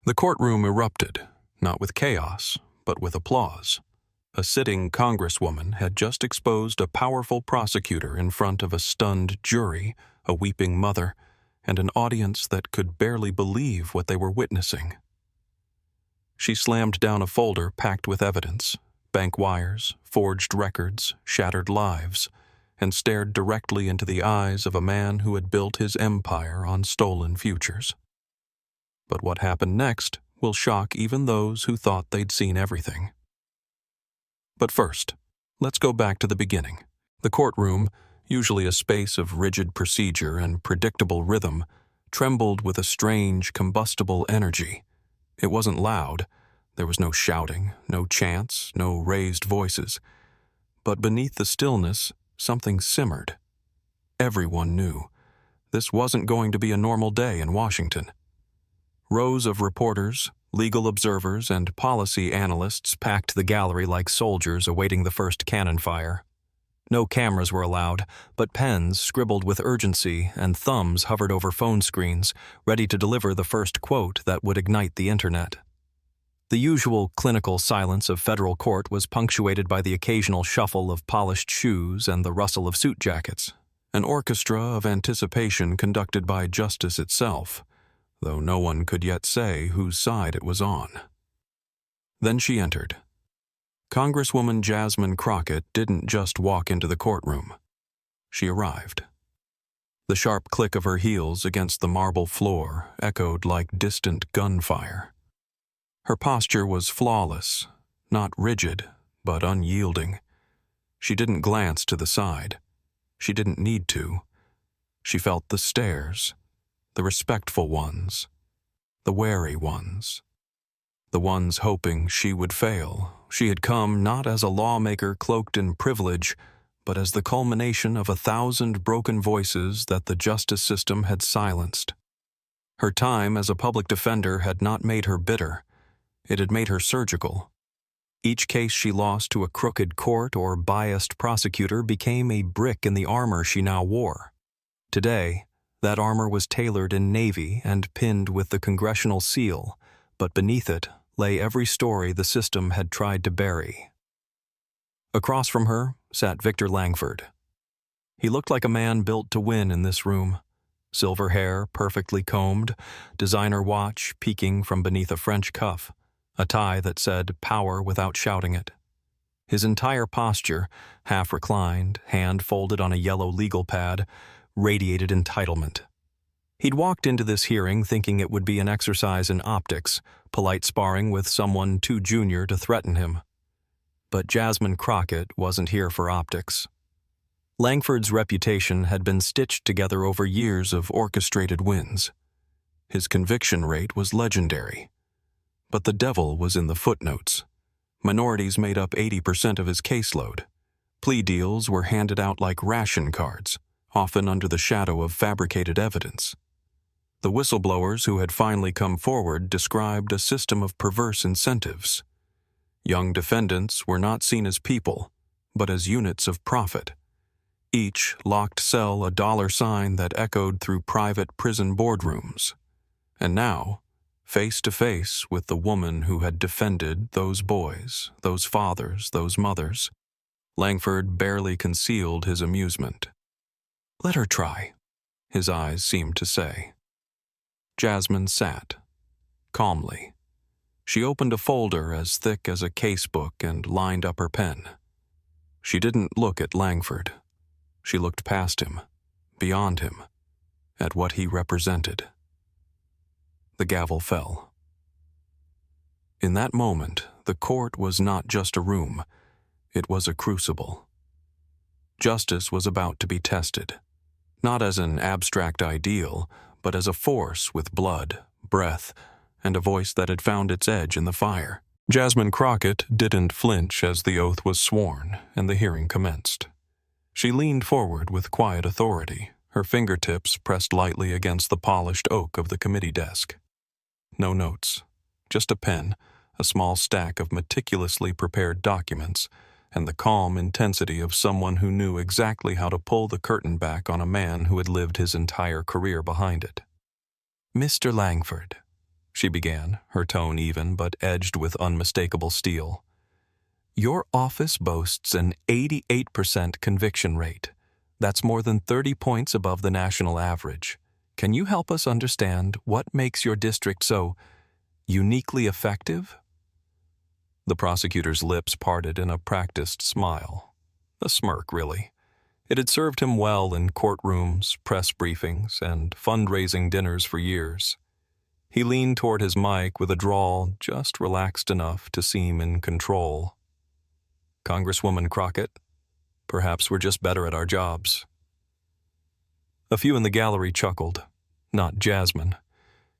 The courtroom erupted, not with chaos, but with applause. A sitting Congresswoman had just exposed a powerful prosecutor in front of a stunned jury, a weeping mother, and an audience that could barely believe what they were witnessing. She slammed down a folder packed with evidence, bank wires, forged records, shattered lives, and stared directly into the eyes of a man who had built his empire on stolen futures. But what happened next will shock even those who thought they'd seen everything. But first, let's go back to the beginning. The courtroom, usually a space of rigid procedure and predictable rhythm, trembled with a strange, combustible energy. It wasn't loud. There was no shouting, no chants, no raised voices. But beneath the stillness, something simmered. Everyone knew. This wasn't going to be a normal day in Washington. Rows of reporters, legal observers, and policy analysts packed the gallery like soldiers awaiting the first cannon fire. No cameras were allowed, but pens scribbled with urgency and thumbs hovered over phone screens, ready to deliver the first quote that would ignite the internet. The usual clinical silence of federal court was punctuated by the occasional shuffle of polished shoes and the rustle of suit jackets, an orchestra of anticipation conducted by justice itself, though no one could yet say whose side it was on. Then she entered. Congresswoman Jasmine Crockett didn't just walk into the courtroom. She arrived. The sharp click of her heels against the marble floor echoed like distant gunfire. Her posture was flawless, not rigid, but unyielding. She didn't glance to the side. She didn't need to. She felt the stares, the respectful ones, the wary ones, the ones hoping she would fail. She had come not as a lawmaker cloaked in privilege, but as the culmination of 1,000 broken voices that the justice system had silenced. Her time as a public defender had not made her bitter. It had made her surgical. Each case she lost to a crooked court or biased prosecutor became a brick in the armor she now wore. Today, that armor was tailored in navy and pinned with the congressional seal, but beneath it lay every story the system had tried to bury. Across from her sat Victor Langford. He looked like a man built to win in this room. Silver hair perfectly combed, designer watch peeking from beneath a French cuff, a tie that said power without shouting it. His entire posture, half reclined, hand folded on a yellow legal pad, radiated entitlement. He'd walked into this hearing thinking it would be an exercise in optics, polite sparring with someone too junior to threaten him. But Jasmine Crockett wasn't here for optics. Langford's reputation had been stitched together over years of orchestrated wins. His conviction rate was legendary. But the devil was in the footnotes. Minorities made up 80% of his caseload. Plea deals were handed out like ration cards, often under the shadow of fabricated evidence. The whistleblowers who had finally come forward described a system of perverse incentives. Young defendants were not seen as people, but as units of profit. Each locked cell a dollar sign that echoed through private prison boardrooms. And now, face to face with the woman who had defended those boys, those fathers, those mothers, Langford barely concealed his amusement. "Let her try," his eyes seemed to say. Jasmine sat, calmly. She opened a folder as thick as a casebook and lined up her pen. She didn't look at Langford. She looked past him, beyond him, at what he represented. The gavel fell. In that moment, the court was not just a room. It was a crucible. Justice was about to be tested, not as an abstract ideal, but as a force with blood, breath, and a voice that had found its edge in the fire. Jasmine Crockett didn't flinch as the oath was sworn and the hearing commenced. She leaned forward with quiet authority, her fingertips pressed lightly against the polished oak of the committee desk. No notes, just a pen, a small stack of meticulously prepared documents, and the calm intensity of someone who knew exactly how to pull the curtain back on a man who had lived his entire career behind it. "Mr. Langford," she began, her tone even but edged with unmistakable steel. Your office boasts an 88% conviction rate. That's more than 30 points above the national average. Can you help us understand what makes your district so uniquely effective? The prosecutor's lips parted in a practiced smile. A smirk, really. It had served him well in courtrooms, press briefings, and fundraising dinners for years. He leaned toward his mic with a drawl just relaxed enough to seem in control. Congresswoman Crockett, perhaps we're just better at our jobs. A few in the gallery chuckled. Not Jasmine.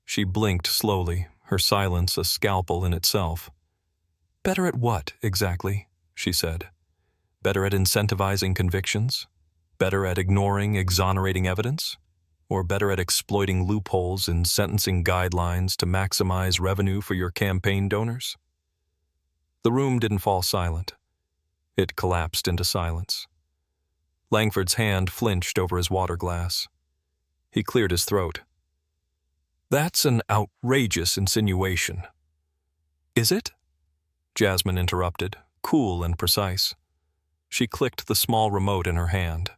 She blinked slowly, her silence a scalpel in itself. Better at what, exactly? She said. Better at incentivizing convictions? Better at ignoring exonerating evidence? Or better at exploiting loopholes in sentencing guidelines to maximize revenue for your campaign donors? The room didn't fall silent. It collapsed into silence. Langford's hand flinched over his water glass. He cleared his throat. That's an outrageous insinuation. Is it? Jasmine interrupted, cool and precise. She clicked the small remote in her hand.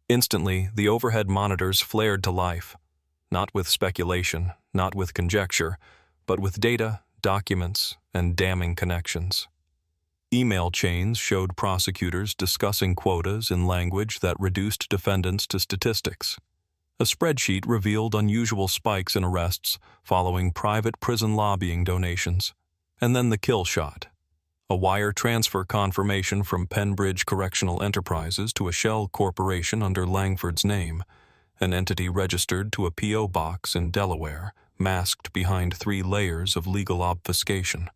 Instantly, the overhead monitors flared to life, not with speculation, not with conjecture, but with data, documents, and damning connections. Email chains showed prosecutors discussing quotas in language that reduced defendants to statistics. A spreadsheet revealed unusual spikes in arrests following private prison lobbying donations. And then the kill shot. A wire transfer confirmation from Penbridge Correctional Enterprises to a shell corporation under Langford's name, an entity registered to a P.O. box in Delaware, masked behind 3 layers of legal obfuscation.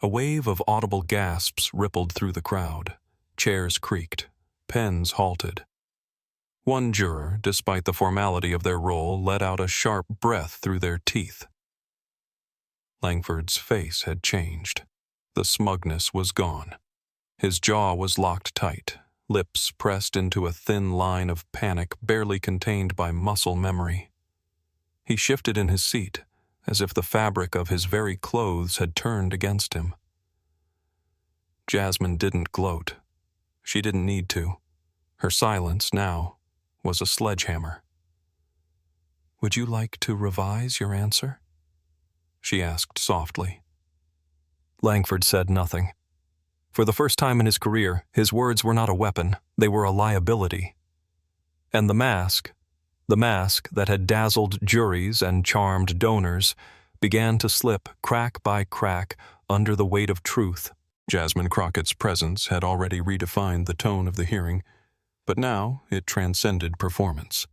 A wave of audible gasps rippled through the crowd. Chairs creaked. Pens halted. One juror, despite the formality of their role, let out a sharp breath through their teeth. Langford's face had changed. The smugness was gone. His jaw was locked tight, lips pressed into a thin line of panic barely contained by muscle memory. He shifted in his seat, as if the fabric of his very clothes had turned against him. Jasmine didn't gloat. She didn't need to. Her silence, now, was a sledgehammer. Would you like to revise your answer? She asked softly. Langford said nothing. For the first time in his career, his words were not a weapon, they were a liability. And the mask that had dazzled juries and charmed donors, began to slip crack by crack under the weight of truth. Jasmine Crockett's presence had already redefined the tone of the hearing, but now it transcended performance.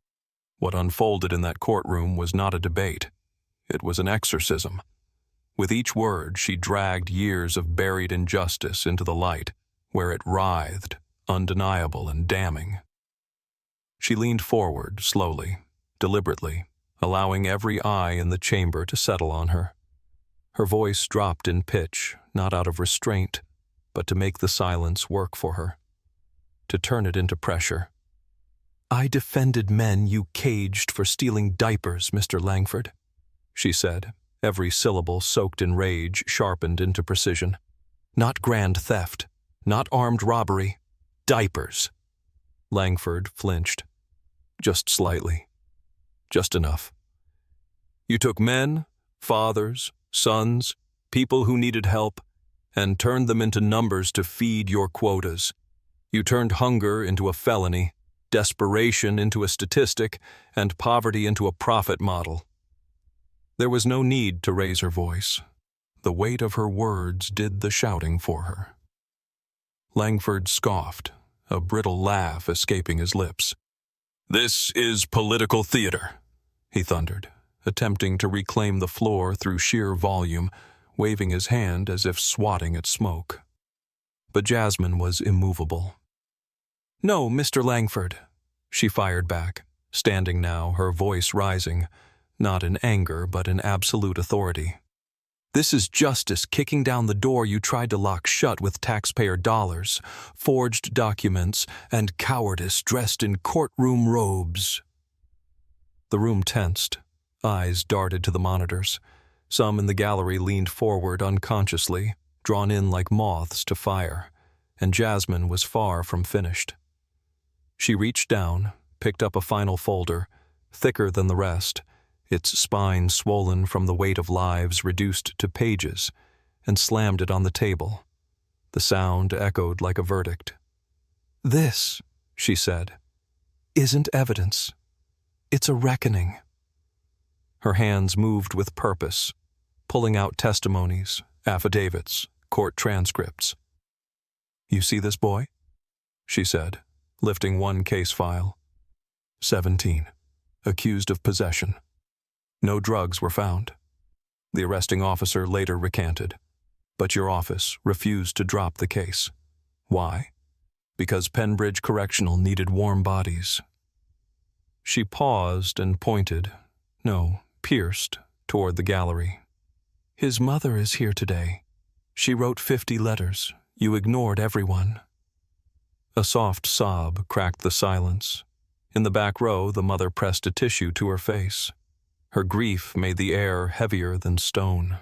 What unfolded in that courtroom was not a debate. It was an exorcism. With each word, she dragged years of buried injustice into the light, where it writhed, undeniable and damning. She leaned forward, slowly, deliberately, allowing every eye in the chamber to settle on her. Her voice dropped in pitch, not out of restraint, but to make the silence work for her, to turn it into pressure. I defended men you caged for stealing diapers, Mr. Langford, she said, every syllable soaked in rage, sharpened into precision. Not grand theft, not armed robbery, diapers. Langford flinched. Just slightly. Just enough. You took men, fathers, sons, people who needed help, and turned them into numbers to feed your quotas. You turned hunger into a felony, desperation into a statistic, and poverty into a profit model. There was no need to raise her voice. The weight of her words did the shouting for her. Langford scoffed, a brittle laugh escaping his lips. This is political theater, he thundered, attempting to reclaim the floor through sheer volume, waving his hand as if swatting at smoke. But Jasmine was immovable. No, Mr. Langford, she fired back, standing now, her voice rising, not in anger but in absolute authority. This is justice kicking down the door you tried to lock shut with taxpayer dollars, forged documents, and cowardice dressed in courtroom robes. The room tensed. Eyes darted to the monitors. Some in the gallery leaned forward unconsciously, drawn in like moths to fire, and Jasmine was far from finished. She reached down, picked up a final folder, thicker than the rest, its spine swollen from the weight of lives reduced to pages, and slammed it on the table. The sound echoed like a verdict. "This," she said, "isn't evidence. It's a reckoning." Her hands moved with purpose, pulling out testimonies, affidavits, court transcripts. "You see this boy?" she said, lifting one case file. 17, accused of possession. No drugs were found. The arresting officer later recanted, but your office refused to drop the case. Why? Because Penbridge Correctional needed warm bodies. She paused and pointed, no, pierced, toward the gallery. "His mother is here today. She wrote 50 letters. You ignored everyone." A soft sob cracked the silence. In the back row, the mother pressed a tissue to her face. Her grief made the air heavier than stone.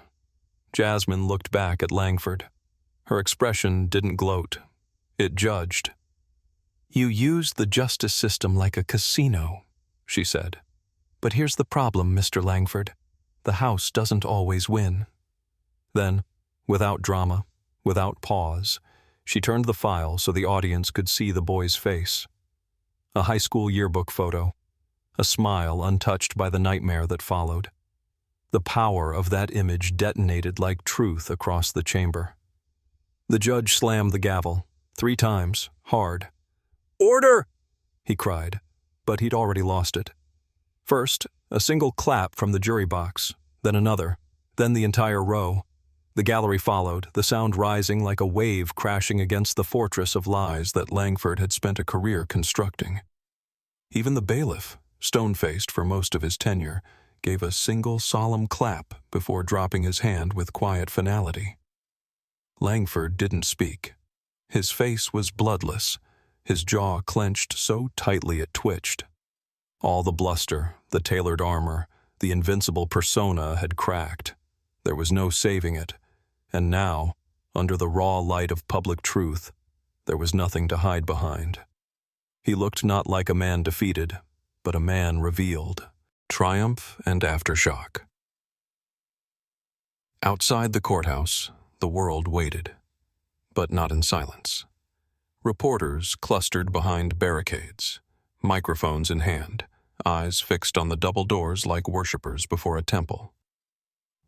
Jasmine looked back at Langford. Her expression didn't gloat. It judged. "You use the justice system like a casino," she said. "But here's the problem, Mr. Langford. The house doesn't always win." Then, without drama, without pause, she turned the file so the audience could see the boy's face. A high school yearbook photo, a smile untouched by the nightmare that followed. The power of that image detonated like truth across the chamber. The judge slammed the gavel, 3 times, hard. "Order!" he cried, but he'd already lost it. First, a single clap from the jury box, then another, then the entire row. The gallery followed, the sound rising like a wave crashing against the fortress of lies that Langford had spent a career constructing. Even the bailiff, stone-faced for most of his tenure, gave a single solemn clap before dropping his hand with quiet finality. Langford didn't speak. His face was bloodless, his jaw clenched so tightly it twitched. All the bluster, the tailored armor, the invincible persona had cracked. There was no saving it, and now, under the raw light of public truth, there was nothing to hide behind. He looked not like a man defeated, but a man revealed. Triumph and aftershock. Outside the courthouse, the world waited, but not in silence. Reporters clustered behind barricades, microphones in hand, eyes fixed on the double doors like worshippers before a temple.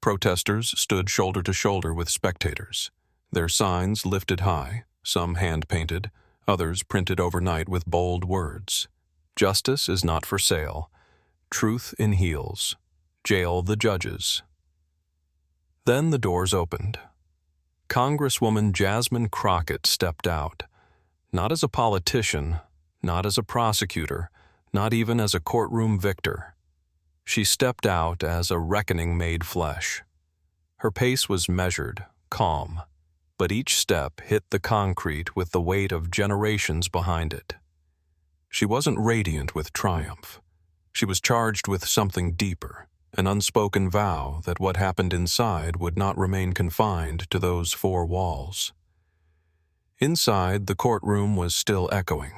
Protesters stood shoulder to shoulder with spectators, their signs lifted high, some hand-painted, others printed overnight with bold words. "Justice is not for sale. Truth in heels. Jail the judges." Then the doors opened. Congresswoman Jasmine Crockett stepped out, not as a politician, not as a prosecutor, not even as a courtroom victor. She stepped out as a reckoning made flesh. Her pace was measured, calm, but each step hit the concrete with the weight of generations behind it. She wasn't radiant with triumph. She was charged with something deeper, an unspoken vow that what happened inside would not remain confined to those 4 walls. Inside, the courtroom was still echoing.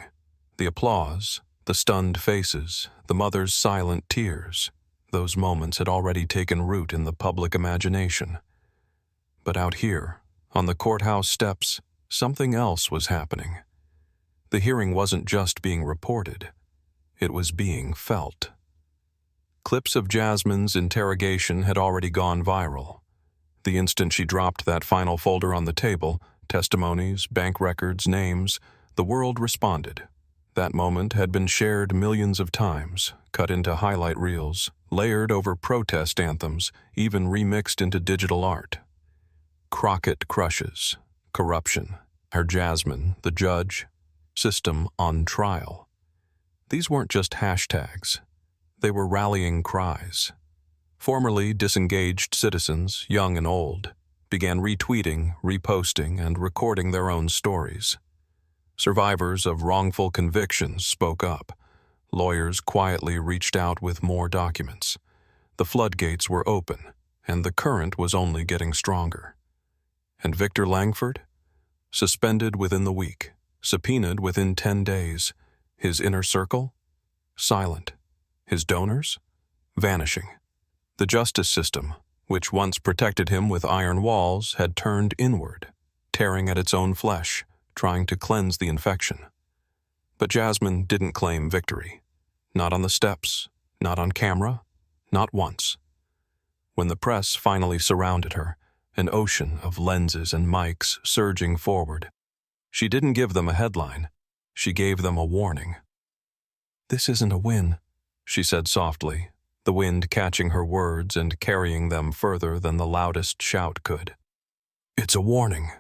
The applause, the stunned faces, the mother's silent tears, those moments had already taken root in the public imagination. But out here, on the courthouse steps, something else was happening. The hearing wasn't just being reported, it was being felt. Clips of Jasmine's interrogation had already gone viral. The instant she dropped that final folder on the table, testimonies, bank records, names, the world responded. That moment had been shared millions of times, cut into highlight reels, layered over protest anthems, even remixed into digital art. Crockett crushes, corruption, her Jasmine, the judge, system on trial. These weren't just hashtags. They were rallying cries. Formerly disengaged citizens, young and old, began retweeting, reposting, and recording their own stories. Survivors of wrongful convictions spoke up. Lawyers quietly reached out with more documents. The floodgates were open, and the current was only getting stronger. And Victor Langford? Suspended within the week, subpoenaed within 10 days. His inner circle? Silent. His donors? Vanishing. The justice system, which once protected him with iron walls, had turned inward, tearing at its own flesh, trying to cleanse the infection. But Jasmine didn't claim victory. Not on the steps, not on camera, not once. When the press finally surrounded her, an ocean of lenses and mics surging forward, she didn't give them a headline. She gave them a warning. "This isn't a win," she said softly, the wind catching her words and carrying them further than the loudest shout could. "It's a warning."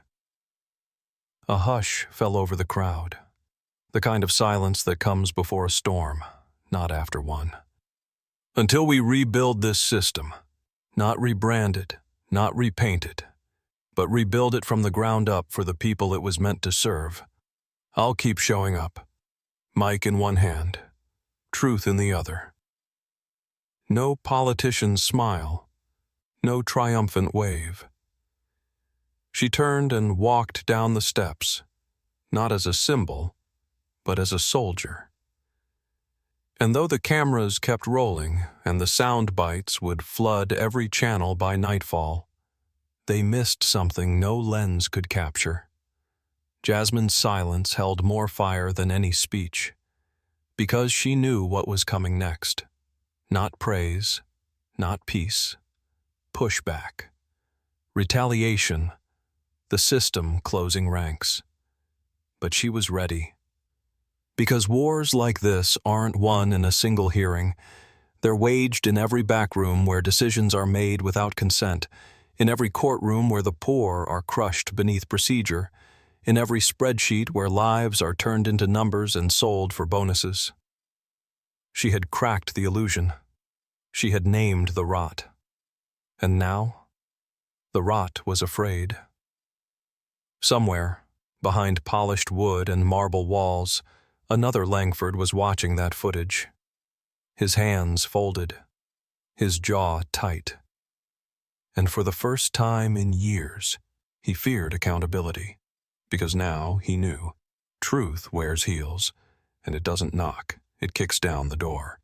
A hush fell over the crowd, the kind of silence that comes before a storm, not after one. "Until we rebuild this system, not rebrand it, not repaint it, but rebuild it from the ground up for the people it was meant to serve, I'll keep showing up, mic in one hand, truth in the other." No politician's smile, no triumphant wave. She turned and walked down the steps, not as a symbol, but as a soldier. And though the cameras kept rolling and the sound bites would flood every channel by nightfall, they missed something no lens could capture. Jasmine's silence held more fire than any speech, because she knew what was coming next. Not praise, not peace, pushback, retaliation, the system closing ranks. But she was ready. Because wars like this aren't won in a single hearing. They're waged in every backroom where decisions are made without consent, in every courtroom where the poor are crushed beneath procedure, in every spreadsheet where lives are turned into numbers and sold for bonuses. She had cracked the illusion. She had named the rot. And now, the rot was afraid. Somewhere, behind polished wood and marble walls, another Langford was watching that footage. His hands folded, his jaw tight. And for the first time in years, he feared accountability, because now he knew truth wears heels, and it doesn't knock, it kicks down the door.